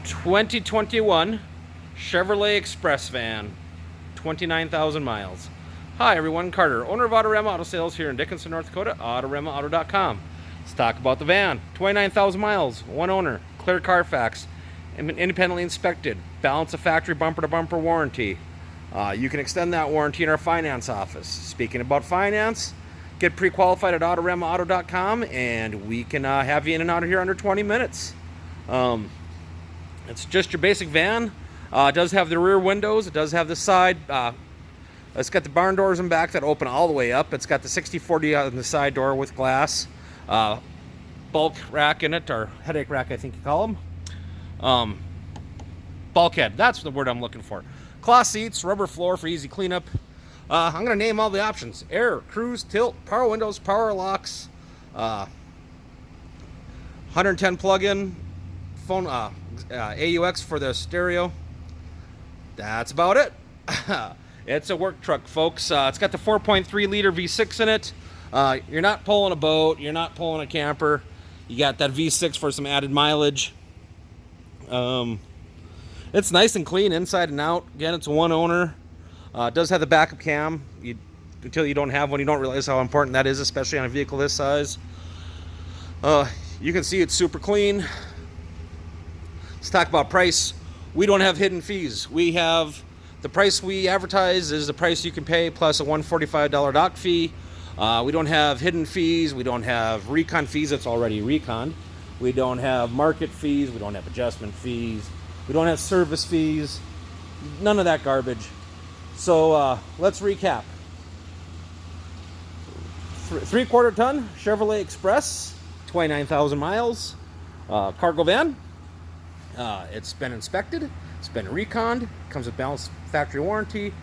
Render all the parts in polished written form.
2021 Chevrolet Express van, 29,000 miles. Hi everyone, Carter, owner of Autorama Auto Sales here in Dickinson, North Dakota, autoramaauto.com. Let's talk about the van. 29,000 miles, one owner, clear Carfax, independently inspected, balance of factory bumper to bumper warranty. You can extend that warranty in our finance office. Speaking about finance, get pre-qualified at autoramaauto.com and we can have you in and out of here under 20 minutes. It's just your basic van. It does have the rear windows. It does have the side. It's got the barn doors in back that open all the way up. It's got the 60/40 on the side door with glass. Bulk rack in it, or headache rack I think you call them. Bulkhead, that's the word I'm looking for. Cloth seats, rubber floor for easy cleanup. I'm going to name all the options. Air, cruise, tilt, power windows, power locks, 110 plug-in, phone, AUX for the stereo. That's about it. It's a work truck, folks. It's got the 4.3 liter V6 in it. You're not pulling a boat. You're not pulling a camper. You got that V6 for some added mileage. It's nice and clean inside and out. Again, it's one owner. It does have the backup cam. Until you don't have one, you don't realize how important that is, especially on a vehicle this size. You can see it's super clean. Let's talk about price. We don't have hidden fees. We have the price we advertise is the price you can pay plus a $145 dock fee. We don't have hidden fees. We don't have recon fees. It's already reconned. We don't have market fees. We don't have adjustment fees. We don't have service fees. None of that garbage. So let's recap. 3/4 ton Chevrolet Express, 29,000 miles, cargo van. It's been inspected. It's been reconned. Comes with balanced factory warranty,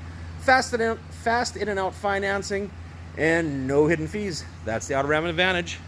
fast in and out financing, and no hidden fees. That's the Autorama Advantage.